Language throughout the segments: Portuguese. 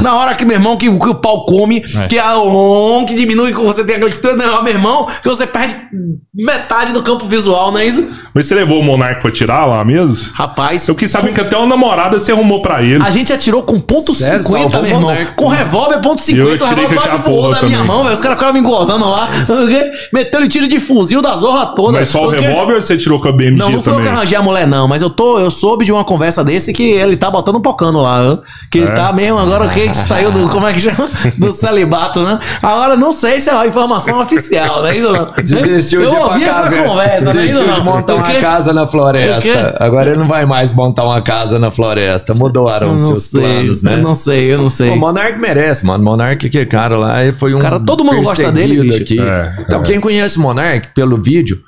Na hora que, meu irmão, que o pau come, que diminui, que você tem aquele meu irmão, que você perde metade do campo visual, não é isso? Mas você levou o Monark pra tirar lá mesmo? Rapaz... Eu quis saber que até uma namorada você arrumou pra ele. A gente atirou com .50, meu irmão. Com revólver .50, o revólver voou da minha mão, velho. Os caras ficaram me gozando lá. Meteu-lhe tiro de fuzil da zorra toda. Mas só o revólver ou você tirou com a BMG também? Não foi eu que arranjei a mulher, não. Mas eu soube de uma conversa desse que ele tá botando um pocano lá. Que ele tá mesmo, agora que saiu do... Como é que chama? Do celibato, né? Agora não sei se é uma informação oficial, né? Isso não. Desistiu de ouvir essa conversa, né? Desistiu de montar uma casa na floresta. Agora ele não vai mais montar uma casa na floresta. Mudaram os seus planos, né? Eu não sei. O Monark merece, mano. Monark, que cara lá, ele foi um cara, todo mundo gosta dele, bicho. Aqui. Então, quem conhece o Monark pelo vídeo,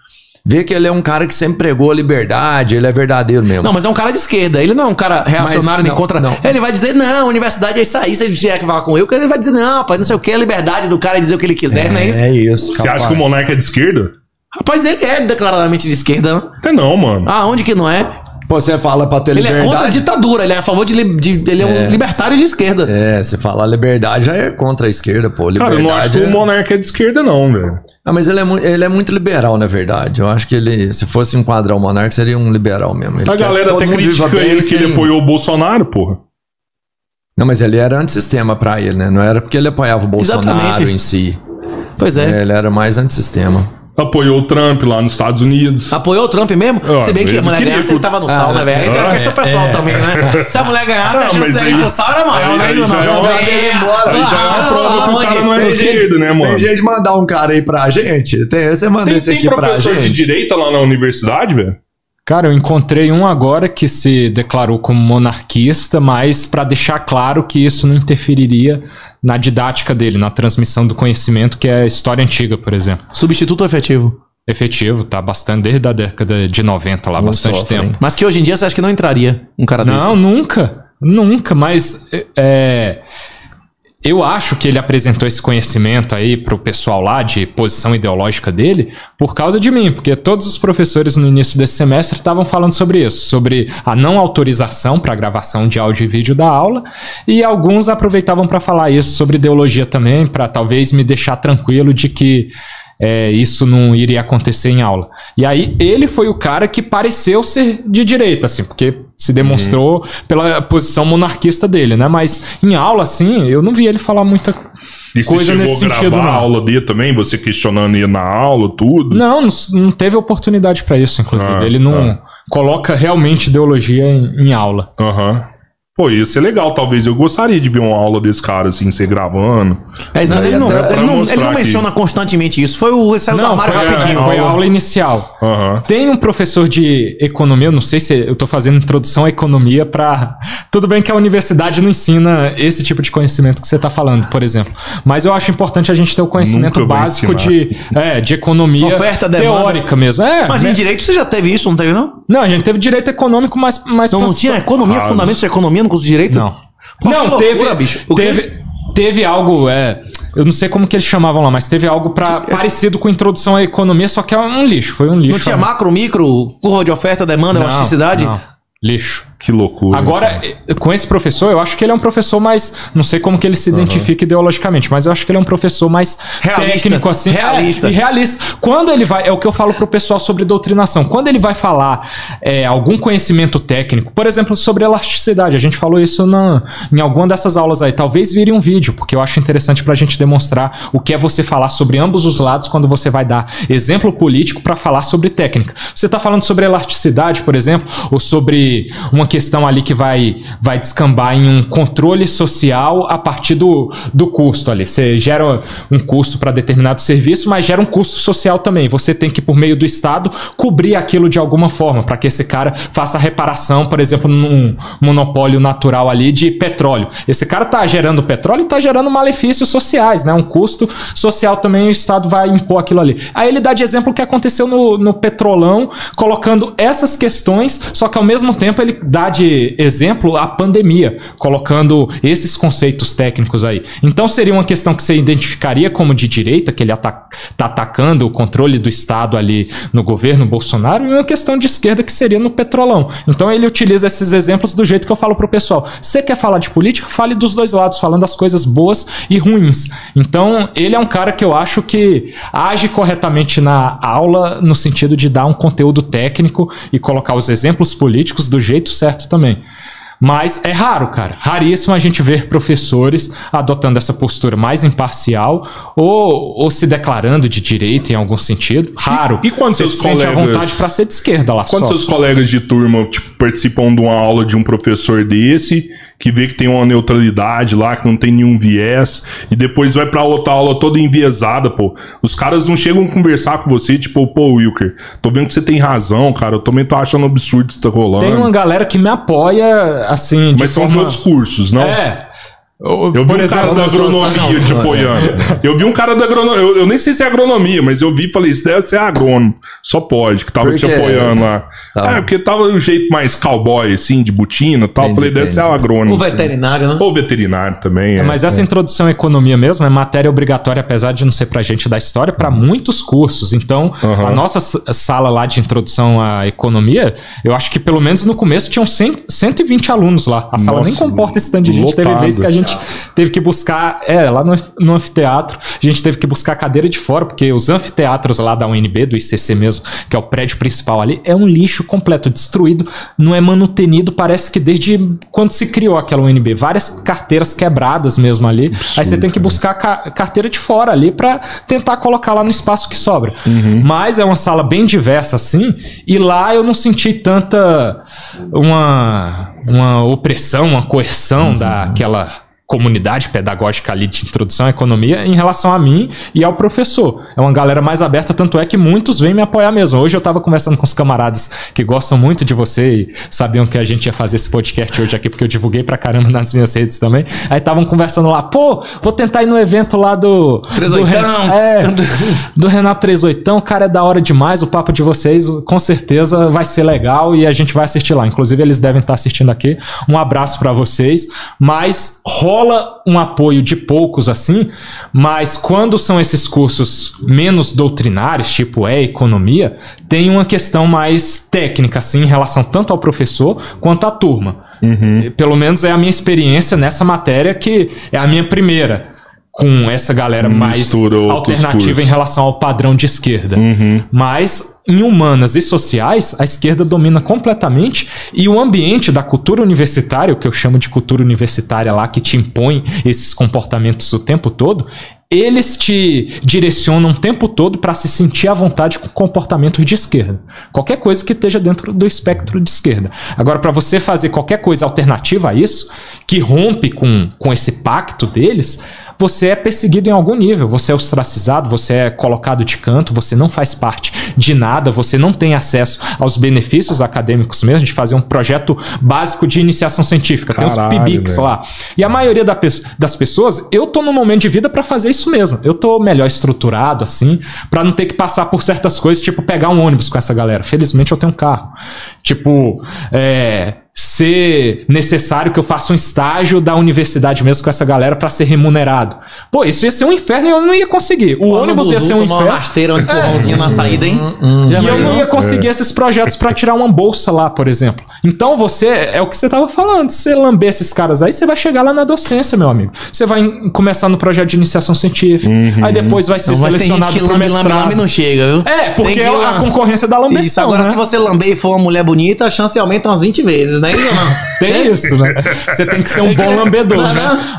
vê que ele é um cara que sempre pregou a liberdade, ele é verdadeiro mesmo. Não, mas é um cara de esquerda, ele não é um cara reacionário nem contra... Não. Ele vai dizer, não, universidade é isso aí, se ele tiver que falar com eu, ele vai dizer, não, rapaz, não sei o que, a liberdade do cara é dizer o que ele quiser, não é isso? É isso. Você acha que o Monark é de esquerda? Rapaz, ele é declaradamente de esquerda, não? Até não, mano. Ah, onde que não é? Você fala pra ter liberdade. Ele é contra a ditadura, ele é a favor de ele é um libertário de esquerda. Se falar liberdade já é contra a esquerda, pô. Liberdade, cara, eu não acho que o Monark é de esquerda, não, velho. Ah, mas ele é muito liberal, na verdade. Eu acho que ele, se fosse enquadrar o Monark, seria um liberal mesmo. Ele a galera até critica ele que ele apoiou o Bolsonaro, porra. Não, mas ele era antissistema pra ele, né? Não era porque ele apoiava o Bolsonaro em si. Pois é. Ele era mais antissistema. Apoiou o Trump lá nos Estados Unidos. Apoiou o Trump mesmo? Se bem que a mulher ganhasse, ele tava no sal, né, velho? Aí tem a questão pessoal também, né? Se a mulher ganhasse, a chance dele ir pro sal era maior, né? Aí já é uma prova que o cara não é de esquerda, né, mano? Tem gente de mandar um cara aí pra gente? Você manda esse aqui pra gente. Tem professor de direita lá na universidade, velho? Cara, eu encontrei um agora que se declarou como monarquista, mas para deixar claro que isso não interferiria na didática dele, na transmissão do conhecimento, que é a história antiga, por exemplo. Substituto efetivo? Efetivo, tá bastante, desde a década de 90 lá, bastante tempo. Mas que hoje em dia você acha que não entraria um cara desse? Não, nunca, mas eu acho que ele apresentou esse conhecimento aí pro pessoal lá de posição ideológica dele por causa de mim, porque todos os professores no início desse semestre estavam falando sobre isso, sobre a não autorização para gravação de áudio e vídeo da aula, e alguns aproveitavam para falar isso sobre ideologia também, para talvez me deixar tranquilo de que isso não iria acontecer em aula. E aí ele foi o cara que pareceu ser de direita, assim, porque se demonstrou pela posição monarquista dele, né? Mas em aula, assim, eu não vi ele falar muita coisa nesse sentido, não. A aula dele também, você questionando ele na aula, tudo? Não teve oportunidade para isso, inclusive. Ele não coloca realmente ideologia em aula. Pô, ia ser legal, talvez. Eu gostaria de ver uma aula desse cara, assim, você gravando. Mas ele não menciona constantemente isso. Saiu do armário rapidinho. Foi a aula inicial. Tem um professor de economia, eu não sei se eu tô fazendo introdução à economia pra... Tudo bem que a universidade não ensina esse tipo de conhecimento que você tá falando, por exemplo. Mas eu acho importante a gente ter o conhecimento básico de economia teórica mesmo. Mas em direito você já teve isso, não teve, não? Não, a gente teve direito econômico, mas então não tinha economia, fundamentos de economia no curso de direito? Não. Não, teve algo, eu não sei como que eles chamavam lá, mas teve algo parecido com introdução à economia, só que é um lixo, foi um lixo. Não tinha macro, micro, curva de oferta, demanda, elasticidade? Não, lixo. Que loucura. Agora, com esse professor, eu acho que ele é um professor mais... Não sei como que ele se identifica ideologicamente, mas eu acho que ele é um professor mais técnico, assim. Realista. E realista. Quando ele vai... É o que eu falo pro pessoal sobre doutrinação. Quando ele vai falar algum conhecimento técnico, por exemplo, sobre elasticidade, a gente falou isso em alguma dessas aulas aí. Talvez vire um vídeo, porque eu acho interessante pra gente demonstrar o que é você falar sobre ambos os lados quando você vai dar exemplo político pra falar sobre técnica. Você tá falando sobre elasticidade, por exemplo, ou sobre uma questão ali que vai descambar em um controle social a partir do custo ali. Você gera um custo para determinado serviço, mas gera um custo social também. Você tem que, por meio do Estado, cobrir aquilo de alguma forma, para que esse cara faça a reparação, por exemplo, num monopólio natural ali de petróleo. Esse cara tá gerando petróleo e tá gerando malefícios sociais, né? Um custo social também, o Estado vai impor aquilo ali. Aí ele dá de exemplo o que aconteceu no Petrolão, colocando essas questões, só que ao mesmo tempo ele dá dá de exemplo a pandemia, colocando esses conceitos técnicos aí. Então seria uma questão que você identificaria como de direita, que ele tá atacando o controle do Estado ali no governo Bolsonaro, e uma questão de esquerda que seria no petrolão. Então ele utiliza esses exemplos do jeito que eu falo pro pessoal. Você quer falar de política? Fale dos dois lados, falando as coisas boas e ruins. Então ele é um cara que eu acho que age corretamente na aula, no sentido de dar um conteúdo técnico e colocar os exemplos políticos do jeito certo também. Mas é raro, cara. Raríssimo a gente ver professores adotando essa postura mais imparcial ou se declarando de direita em algum sentido. Raro. E quando seus colegas... sente à vontade pra ser de esquerda lá quando só. Seus colegas de turma, tipo, participam de uma aula de um professor desse, que vê que tem uma neutralidade lá, que não tem nenhum viés, e depois vai pra outra aula toda enviesada, pô. Os caras não chegam a conversar com você, tipo, pô, Wilker, tô vendo que você tem razão, cara, eu também tô achando absurdo isso tá rolando. Tem uma galera que me apoia, assim, mas são de outros cursos, não? Eu vi um cara da agronomia te apoiando. Eu vi um cara da agronomia. Eu nem sei se é agronomia, mas eu vi e falei, isso deve ser agrônomo. Só pode, que tava te apoiando lá. Porque tava um jeito mais cowboy, assim, de botina e tal. Falei, deve ser agrônomo. Ou veterinário, né? Ou veterinário também. Mas essa introdução à economia mesmo é matéria obrigatória, apesar de não ser pra gente da história, pra muitos cursos. Então, a nossa sala lá de introdução à economia, eu acho que pelo menos no começo tinham 120 alunos lá. A sala nem comporta esse tanto de gente. Teve vezes que a gente teve que buscar, lá no anfiteatro, a gente teve que buscar cadeira de fora, porque os anfiteatros lá da UNB, do ICC mesmo, que é o prédio principal ali, é um lixo completo, destruído, não é manutenido, parece que desde quando se criou aquela UNB, várias carteiras quebradas mesmo ali, absurdo, aí você tem que buscar carteira de fora ali pra tentar colocar lá no espaço que sobra. Mas é uma sala bem diversa assim, e lá eu não senti tanta uma opressão, uma coerção daquela comunidade pedagógica ali de introdução à economia em relação a mim e ao professor. É uma galera mais aberta, tanto é que muitos vêm me apoiar mesmo. Hoje eu tava conversando com os camaradas que gostam muito de você e sabiam que a gente ia fazer esse podcast hoje aqui, porque eu divulguei pra caramba nas minhas redes também. Aí estavam conversando lá, pô, vou tentar ir no evento lá do Renato 38, o cara é da hora demais, o papo de vocês com certeza vai ser legal e a gente vai assistir lá. Inclusive eles devem estar assistindo aqui. Um abraço pra vocês, mas rola um apoio de poucos assim, mas quando são esses cursos menos doutrinários, tipo economia, tem uma questão mais técnica assim, em relação tanto ao professor quanto à turma. Pelo menos é a minha experiência nessa matéria, que é a minha primeira com essa galera mais alternativa em relação ao padrão de esquerda. Mas em humanas e sociais, a esquerda domina completamente, e o ambiente da cultura universitária, o que eu chamo de cultura universitária lá, que te impõe esses comportamentos o tempo todo, eles te direcionam o tempo todo para se sentir à vontade com comportamento de esquerda. Qualquer coisa que esteja dentro do espectro de esquerda. Agora, para você fazer qualquer coisa alternativa a isso, que rompe com esse pacto deles, você é perseguido em algum nível, você é ostracizado, você é colocado de canto, você não faz parte de nada, você não tem acesso aos benefícios acadêmicos mesmo, de fazer um projeto básico de iniciação científica. Tem os PIBICs lá. E a maioria das pessoas, eu tô num momento de vida para fazer isso mesmo. Eu tô melhor estruturado, assim, para não ter que passar por certas coisas, tipo pegar um ônibus com essa galera. Felizmente eu tenho um carro. Tipo, ser necessário que eu faça um estágio da universidade mesmo com essa galera para ser remunerado. Pô, isso ia ser um inferno e eu não ia conseguir. O ônibus ia ser um inferno. Rasteira, um empurrãozinho na saída, hein? E eu não ia conseguir esses projetos para tirar uma bolsa lá, por exemplo. Então você, é o que você tava falando, se você lamber esses caras aí, você vai chegar lá na docência, meu amigo. Você vai começar no projeto de iniciação científica, aí depois vai ser selecionado pro mestrado. Lambe não chega, viu? Porque a concorrência da lambeção, isso, agora se você lamber e for uma mulher bonita, a chance aumenta umas 20 vezes, né? Tem isso, né? Você tem que ser um bom lambedor, né?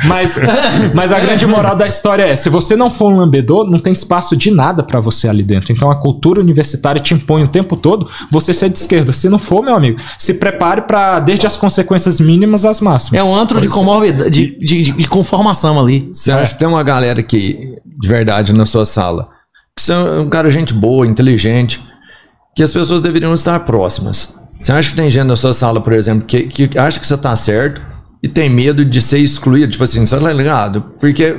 Mas a grande moral da história é, se você não for um lambedor, não tem espaço de nada pra você ali dentro. Então a cultura universitária te impõe o tempo todo você ser de esquerda. Se não for, meu amigo, se prepare pra desde as consequências mínimas às máximas. É um antro de comorbidade, de conformação ali. Você acha que tem uma galera que, de verdade, na sua sala, que você é um cara gente boa, inteligente, que as pessoas deveriam estar próximas? Você acha que tem gente na sua sala, por exemplo, que acha que você tá certo e tem medo de ser excluído? Tipo assim, você tá ligado? Porque...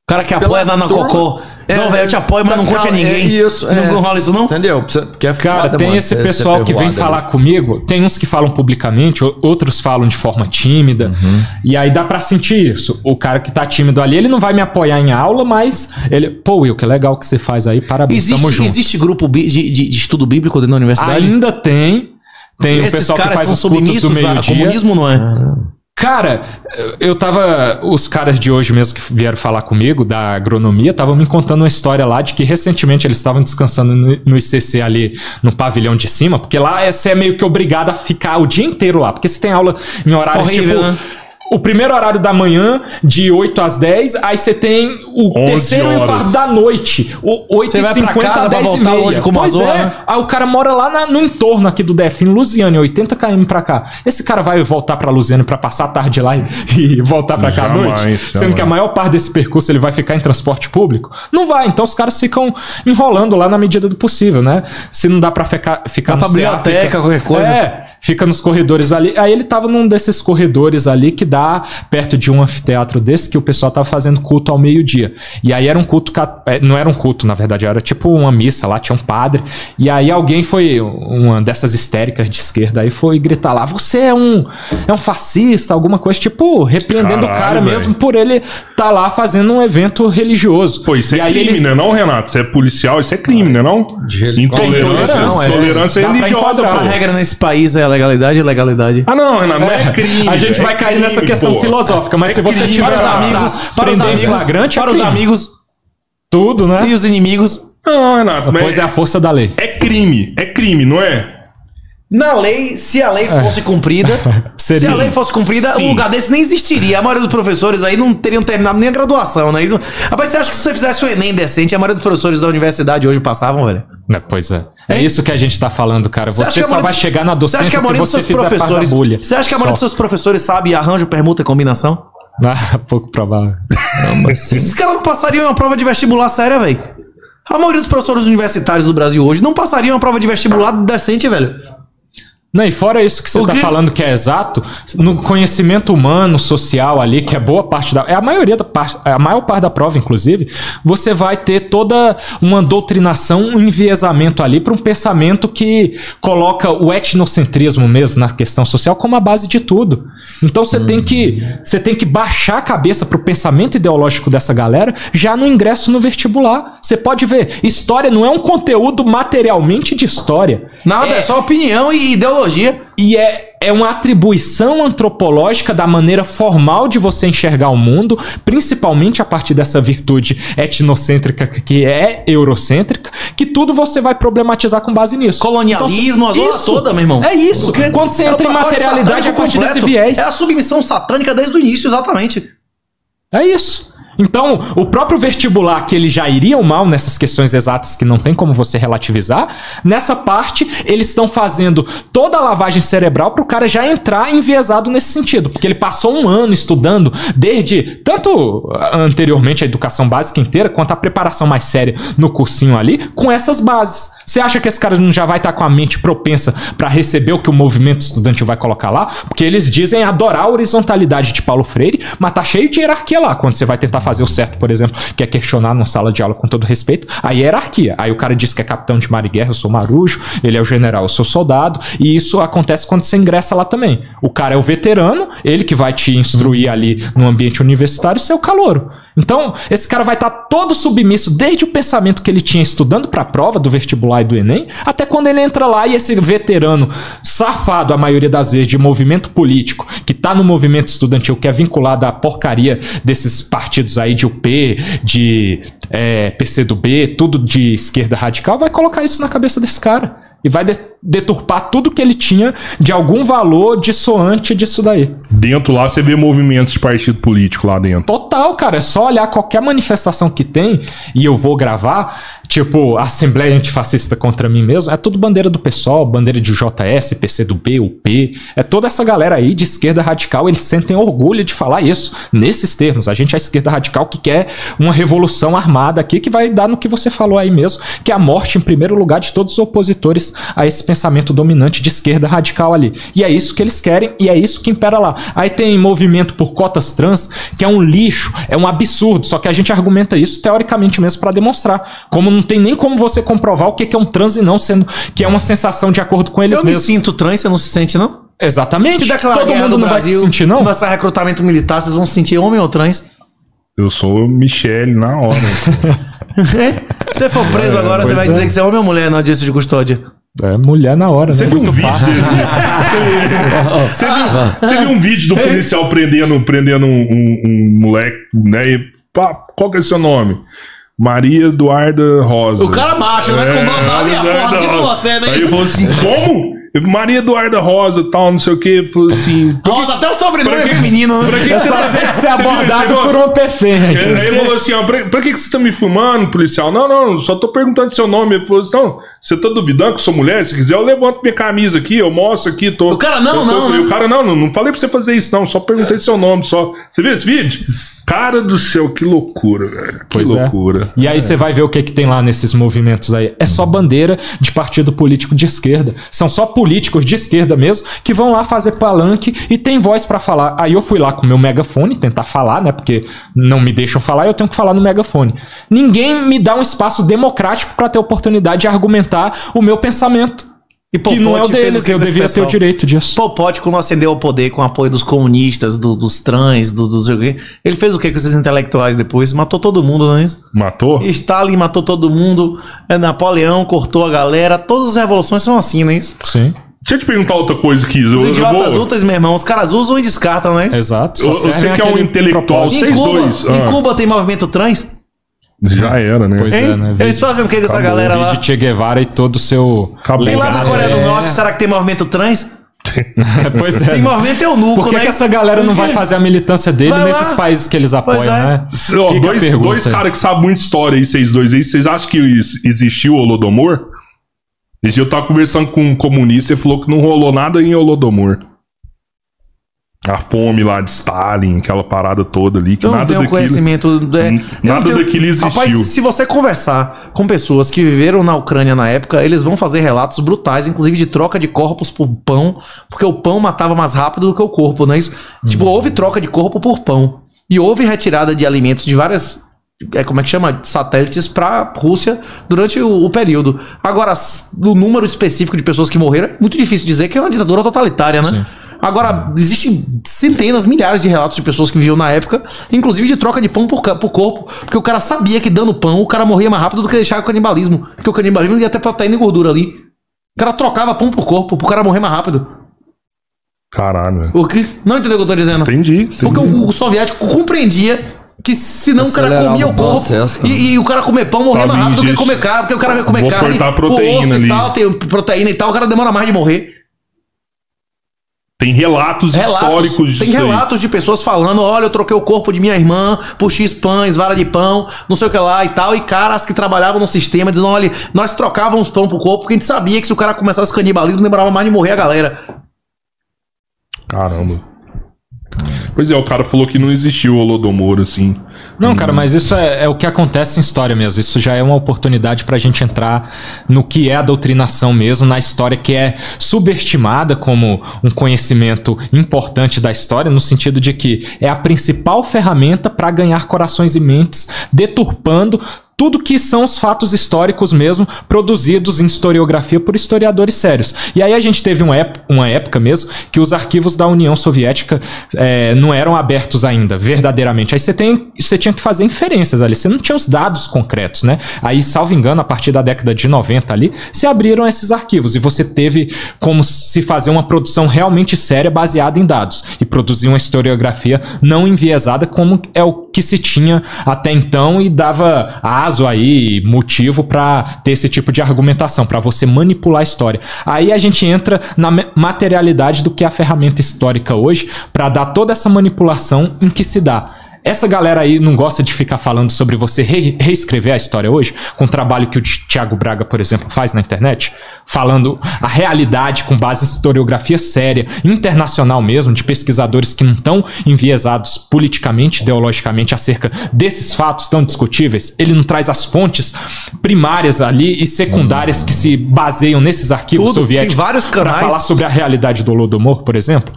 O cara que apoia na cocô. Então, velho, eu te apoio, mas não conte a ninguém. Isso, não rola isso, não? Entendeu? Porque Cara, foda, tem mano, esse ser pessoal que vem ferroado, falar né? comigo, tem uns que falam publicamente, outros falam de forma tímida, e aí dá pra sentir isso. O cara que tá tímido ali, ele não vai me apoiar em aula, mas ele, pô, Will, que legal que você faz aí, parabéns, tamo junto. Existe grupo de estudo bíblico dentro da universidade? Ainda tem o Esses pessoal que caras faz são os cultos do submissos a meio-dia. comunismo, não é? Cara, os caras de hoje mesmo que vieram falar comigo, da agronomia, estavam me contando uma história lá de que recentemente eles estavam descansando no ICC ali, no pavilhão de cima, porque lá você é meio que obrigado a ficar o dia inteiro lá, porque você tem aula em horários Horrível, tipo... né? O primeiro horário da manhã, de 8 às 10, aí você tem o 11 terceiro e o horas. quarto da noite. O 8 Você e vai pra 50 casa a pra 10 e voltar meia. hoje como Pois azul, é. né? Aí o cara mora lá no entorno aqui do DF, em Lusiânia, 80 km pra cá. Esse cara vai voltar pra Lusiânia pra passar a tarde lá e voltar pra cá à Jamais, noite? Sendo jamais. que a maior parte desse percurso ele vai ficar em transporte público? Não vai. Então os caras ficam enrolando lá na medida do possível, né? Se não dá pra ficar Vai no pra CA, biblioteca, qualquer coisa. Fica nos corredores ali. Aí ele tava num desses corredores ali que dá perto de um anfiteatro desse que o pessoal tava fazendo culto ao meio-dia. E aí era um culto... Não era um culto, na verdade. Era tipo uma missa lá, tinha um padre. E aí alguém foi... Uma dessas histéricas de esquerda aí foi gritar lá, você é um fascista, alguma coisa, tipo, repreendendo o cara Caralho, mesmo por ele tá lá fazendo um evento religioso. Pô, isso E é aí crime, eles- né não, Renato? Você é policial, isso é crime, né não? Intolerância, Não, é. intolerância Dá pra religiosa, enquadrar. A pô. regra nesse país é legalidade e legalidade. Ah, não, Renato, não é crime. A gente é vai cair crime, nessa questão pô. filosófica, mas É se você crime. tiver Para os lá amigos, para os prender em amigos, flagrante, é para os crime. amigos Tudo, né? e os inimigos. Não, Renato, mas Pois é a força da lei. é crime, não é? Na lei, se a lei fosse cumprida, Seria. se a lei fosse cumprida, Sim. um lugar desse nem existiria. A maioria dos professores aí não teriam terminado nem a graduação, né? Isso... Rapaz, você acha que se você fizesse o Enem decente, a maioria dos professores da universidade hoje passavam, velho? Pois é. É isso que a gente tá falando, cara. Você acha Você que a só maioria vai dos- chegar na Você docência acha que a se maioria dos você seus fizer parte da professores... bolha. Você acha que a maioria dos Só. seus professores sabe arranjo, permuta e combinação? Ah, pouco provável. Esses caras não passariam uma prova de vestibular séria, velho. A maioria dos professores universitários do Brasil hoje não passariam uma prova de vestibular decente, velho. Não, e fora isso que você O tá quê? falando que é exato, no conhecimento humano, social ali, que é boa parte da... É a maioria da parte, a maior parte da prova, inclusive, você vai ter toda uma doutrinação, um enviesamento ali para um pensamento que coloca o etnocentrismo mesmo na questão social como a base de tudo. Então você tem que baixar a cabeça pro pensamento ideológico dessa galera já no ingresso no vestibular. Você pode ver, história não é um conteúdo materialmente de história. Nada, é só opinião e ideologia. E é uma atribuição antropológica da maneira formal de você enxergar o mundo, principalmente a partir dessa virtude etnocêntrica que é eurocêntrica, que tudo você vai problematizar com base nisso. Colonialismo, a zona isso, toda, meu irmão. É isso. Porque Quando você é o entra em pacote materialidade, é a satânico partir desse completo. viés. É a submissão satânica desde o início, exatamente. É isso. Então, o próprio vestibular, que eles já iriam mal nessas questões exatas que não tem como você relativizar, nessa parte, eles estão fazendo toda a lavagem cerebral pro cara já entrar enviesado nesse sentido. Porque ele passou um ano estudando desde, tanto anteriormente a educação básica inteira, quanto a preparação mais séria no cursinho ali, com essas bases. Você acha que esse cara não já vai estar com a mente propensa para receber o que o movimento estudantil vai colocar lá? Porque eles dizem adorar a horizontalidade de Paulo Freire, mas tá cheio de hierarquia lá. Quando você vai tentar fazer o certo, por exemplo, que é questionar numa sala de aula com todo respeito, aí é hierarquia. Aí o cara diz que é capitão de mar e guerra, eu sou marujo, ele é o general, eu sou soldado, e isso acontece quando você ingressa lá também. O cara é o veterano, ele que vai te instruir ali no ambiente universitário, você é o calouro. Então, esse cara vai estar todo submisso desde o pensamento que ele tinha estudando para a prova do vestibular e do Enem, até quando ele entra lá e esse veterano safado, a maioria das vezes, de movimento político, que tá no movimento estudantil, que é vinculado à porcaria desses partidos aí de UP, de PCdoB, tudo de esquerda radical, vai colocar isso na cabeça desse cara. E vai deturpar tudo que ele tinha de algum valor dissoante disso daí. Dentro lá você vê movimentos de partido político lá dentro. Total, cara. É só olhar qualquer manifestação que tem, e eu vou gravar, tipo, Assembleia Antifascista contra mim mesmo, é tudo bandeira do PSOL, bandeira de JS, PCdoB, UP. É toda essa galera aí de esquerda radical, eles sentem orgulho de falar isso, nesses termos. A gente é a esquerda radical que quer uma revolução armada aqui, que vai dar no que você falou aí mesmo, que é a morte, em primeiro lugar, de todos os opositores a esse pensamento pensamento dominante de esquerda radical ali. E é isso que eles querem e é isso que impera lá. Aí tem movimento por cotas trans, que é um lixo, é um absurdo, só que a gente argumenta isso teoricamente mesmo pra demonstrar. Como não tem nem como você comprovar o que é um trans e não, sendo que é uma sensação de acordo com eles Eu mesmos. me sinto trans, você não se sente, não? Exatamente. Se declarar Todo guerra mundo no não Brasil, vai se sentir, não? começar recrutamento militar, vocês vão se sentir homem ou trans? Eu sou Michele na hora. Se você for preso agora, você pois vai é. dizer que você é homem ou mulher na audiência de custódia? É mulher na hora, Você né? viu Muito um vídeo? fácil. Você viu um vídeo do policial prendendo um moleque, né? E, pá, qual que é o seu nome? Maria Eduarda Rosa. O cara macho, né? Com nome e a porra tipo você, né? Aí ele falou assim, como? Maria Eduarda Rosa, tal, não sei o que. Falou assim... Rosa, até o sobrenome é Pra que- feminino, né? pra que É você só tá- ser você viu abordado esse por negócio? um perfeito. Aí ele falou assim, ó, pra que você tá me filmando, policial? Não, só tô perguntando seu nome. Ele falou assim, não, você tá duvidando que eu sou mulher? Se quiser, eu levanto minha camisa aqui, eu mostro aqui, tô... O cara, não, eu tô- não, E né? o cara, não falei pra você fazer isso, não, só perguntei seu nome, só. Você viu esse vídeo? Cara do céu, que loucura, velho. Que Pois é. loucura. E aí você vai ver o que tem lá nesses movimentos aí. É só bandeira de partido político de esquerda. São só políticos de esquerda mesmo que vão lá fazer palanque e tem voz pra falar. Aí eu fui lá com o meu megafone tentar falar, né? Porque não me deixam falar e eu tenho que falar no megafone. Ninguém me dá um espaço democrático pra ter oportunidade de argumentar o meu pensamento. E Que não é o Pol Pot fez deles, que eu com esse devia ter o pessoal? direito disso. Pol Pot, quando ascendeu ao poder com o apoio dos comunistas, dos trans, dos... Ele fez o que com esses intelectuais depois? Matou todo mundo, não é isso? Matou? Stalin matou todo mundo, Napoleão cortou a galera, todas as revoluções são assim, não é isso? Sim, Deixa eu te perguntar outra coisa aqui. Os idiotas úteis, meu irmão, os caras usam e descartam, não é isso? exato. Só Você servem que é um aquele intelectual, propósito. vocês dois. Em Cuba tem movimento trans? Já era, né? Pois Hein? é, né? Eles fazem o que com essa Acabou, galera lá? De Che Guevara e todo o seu... Acabou. E lá na Coreia do É. Norte, será que tem movimento trans? Pois é. Tem movimento eunuco, Por que, né? que essa galera não vai fazer a militância dele Vai lá. nesses países que eles apoiam, Pois é. né? Ó, Fica a pergunta dois aí. caras que sabem muita história aí, vocês dois aí. Vocês acham que existiu o Holodomor? Esse dia eu tava conversando com um comunista e falou que não rolou nada em Holodomor. A fome lá de Stalin, aquela parada toda ali, que Eu não nada tenho daquilo... conhecimento. Nada daquilo existiu. Rapaz, se você conversar com pessoas que viveram na Ucrânia na época, eles vão fazer relatos brutais, inclusive de troca de corpos por pão, porque o pão matava mais rápido do que o corpo, não é isso? Tipo, houve troca de corpo por pão. E houve retirada de alimentos de várias. Como é que chama? Satélites pra Rússia durante o período. Agora, o número específico de pessoas que morreram é muito difícil dizer, que é uma ditadura totalitária, né? Sim. Agora, existem centenas, milhares de relatos de pessoas que viviam na época, inclusive de troca de pão por corpo, porque o cara sabia que dando pão, o cara morria mais rápido do que deixar o canibalismo, porque o canibalismo ia ter proteína e gordura ali. O cara trocava pão por corpo, pro cara morrer mais rápido. Caralho, velho. O que? Não entendeu o que eu tô dizendo? Entendi. Porque o soviético compreendia que senão o cara Acelerava comia o o corpo processo, cara. e o cara comer pão morria mais rápido do que Talvez comer carne, porque o cara vai comer Vou carne, cortar a proteína o osso ali. e tal, tem proteína e tal, o cara demora mais de morrer. Tem relatos históricos disso Tem relatos de pessoas falando, olha, eu troquei o corpo de minha irmã por X pães, vara de pão, não sei o que lá e tal, e caras que trabalhavam no sistema dizendo, olha, nós trocávamos pão pro corpo porque a gente sabia que se o cara começasse canibalismo, demorava mais de morrer a galera. Caramba. Pois é, o cara falou que não existiu o Holodomor, assim. Não, cara, mas isso é o que acontece em história mesmo. Isso já é uma oportunidade pra gente entrar no que é a doutrinação mesmo, na história que é subestimada como um conhecimento importante da história, no sentido de que é a principal ferramenta pra ganhar corações e mentes, deturpando tudo que são os fatos históricos mesmo, produzidos em historiografia por historiadores sérios. E aí a gente teve uma época mesmo que os arquivos da União Soviética não eram abertos ainda, verdadeiramente. Aí você tinha que fazer inferências ali, você não tinha os dados concretos, né? Aí, salvo engano, a partir da década de 90 ali, se abriram esses arquivos e você teve como se fazer uma produção realmente séria baseada em dados e produzir uma historiografia não enviesada como é o que se tinha até então e dava aso aí, motivo pra ter esse tipo de argumentação, pra você manipular a história. Aí a gente entra na materialidade do que é a ferramenta histórica hoje, pra dar toda essa manipulação em que se dá. Essa galera aí não gosta de ficar falando sobre você reescrever a história hoje, com o trabalho que o Thiago Braga, por exemplo, faz na internet, falando a realidade com base em historiografia séria, internacional mesmo, de pesquisadores que não estão enviesados politicamente, ideologicamente, acerca desses fatos tão discutíveis. Ele não traz as fontes primárias ali e secundárias que se baseiam nesses arquivos soviéticos para falar sobre a realidade do Holodomor, por exemplo.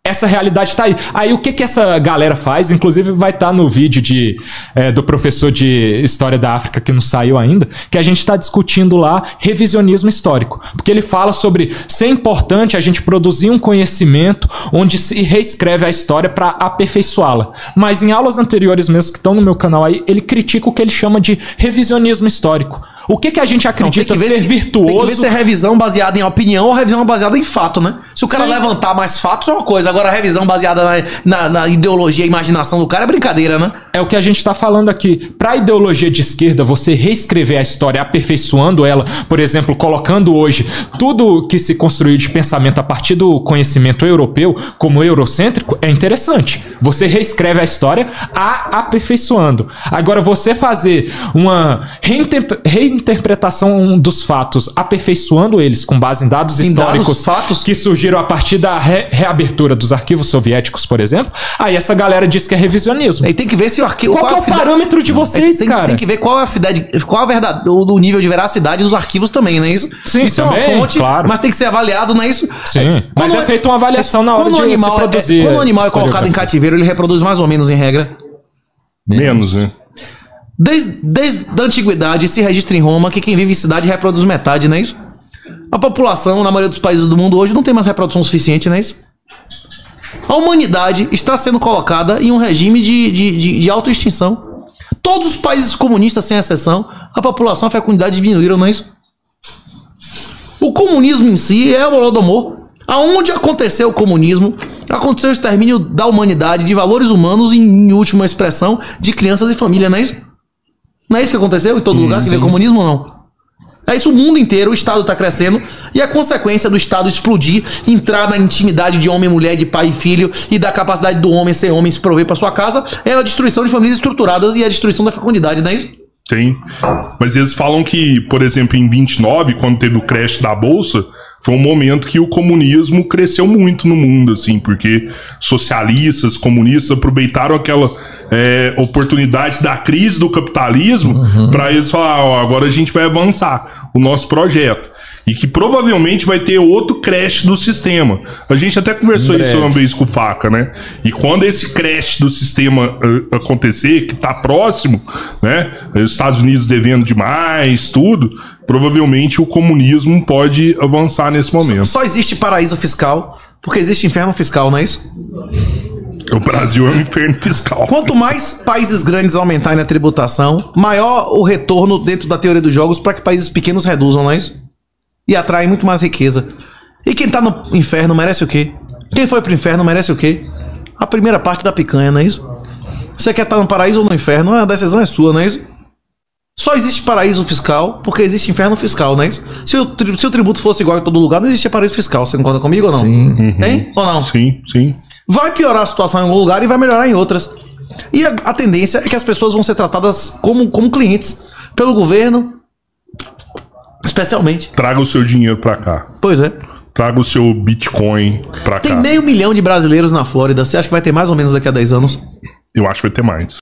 Essa realidade tá aí. Aí o que essa galera faz? Inclusive vai estar no vídeo do professor de História da África que não saiu ainda, que a gente está discutindo lá revisionismo histórico. Porque ele fala sobre ser importante a gente produzir um conhecimento onde se reescreve a história para aperfeiçoá-la. Mas em aulas anteriores mesmo que estão no meu canal aí, ele critica o que ele chama de revisionismo histórico. O que a gente acredita ser virtuoso... Tem que ver se é revisão baseada em opinião ou revisão baseada em fato, né? Se o cara levantar mais fatos é uma coisa, agora a revisão baseada na ideologia e imaginação do cara é brincadeira, né? É o que a gente tá falando aqui. Pra ideologia de esquerda, você reescrever a história aperfeiçoando ela, por exemplo, colocando hoje tudo que se construiu de pensamento a partir do conhecimento europeu como eurocêntrico, é interessante. Você reescreve a história aperfeiçoando. Agora, você fazer uma reinterpretação dos fatos, aperfeiçoando eles com base em dados históricos que surgiram a partir da reabertura dos arquivos soviéticos, por exemplo, aí essa galera diz que é revisionismo. E tem que ver se o arquivo... Qual é o parâmetro de vocês, cara? Tem que ver qual é a verdade, o nível de veracidade dos arquivos também, não é isso? Sim, isso também, é uma fonte, claro. Mas tem que ser avaliado, não é isso? Sim, mas é feita uma avaliação na hora de se produzir. Quando o animal é colocado em cativeiro, ele reproduz mais ou menos em regra? Menos, né? Desde a antiguidade se registra em Roma que quem vive em cidade reproduz metade, não é isso? A população, na maioria dos países do mundo hoje, não tem mais reprodução suficiente, não é isso? A humanidade está sendo colocada em um regime de autoextinção. Todos os países comunistas, sem exceção, a população, a fecundidade diminuíram, não é isso? O comunismo em si é o Holodomor. Aonde aconteceu o comunismo, aconteceu o extermínio da humanidade, de valores humanos, em última expressão, de crianças e família, não é isso? Não é isso que aconteceu em todo lugar que veio o comunismo ou não? É isso, o mundo inteiro, o Estado está crescendo, e a consequência do Estado explodir, entrar na intimidade de homem, mulher, de pai e filho, e da capacidade do homem ser homem, se prover para sua casa, é a destruição de famílias estruturadas e a destruição da fecundidade, não é isso? Sim. Mas eles falam que, por exemplo, em 29, quando teve o crash da Bolsa, foi um momento que o comunismo cresceu muito no mundo, assim, porque socialistas, comunistas aproveitaram aquela oportunidade da crise do capitalismo para eles falar, ó, agora a gente vai avançar o nosso projeto. E que provavelmente vai ter outro crash do sistema. A gente até conversou isso uma vez com o Faca, né? E quando esse crash do sistema acontecer, que tá próximo, né? Os Estados Unidos devendo demais, tudo, provavelmente o comunismo pode avançar nesse momento. Só existe paraíso fiscal porque existe inferno fiscal, não é isso? O Brasil é um inferno fiscal. Quanto mais países grandes aumentarem a tributação, maior o retorno dentro da teoria dos jogos para que países pequenos reduzam, não é isso? E atraem muito mais riqueza. E quem tá no inferno merece o quê? Quem foi pro inferno merece o quê? A primeira parte da picanha, não é isso? Você quer estar no paraíso ou no inferno? A decisão é sua, não é isso? Só existe paraíso fiscal porque existe inferno fiscal, não é isso? Se o tributo fosse igual em todo lugar, não existia paraíso fiscal. Você concorda comigo ou não? Sim. Tem ou não? Sim, sim. Vai piorar a situação em algum lugar e vai melhorar em outras. E a tendência é que as pessoas vão ser tratadas como clientes pelo governo, especialmente. Traga o seu dinheiro pra cá. Pois é. Traga o seu Bitcoin pra cá. Tem 500 mil de brasileiros na Flórida. Você acha que vai ter mais ou menos daqui a 10 anos? Eu acho que vai ter mais.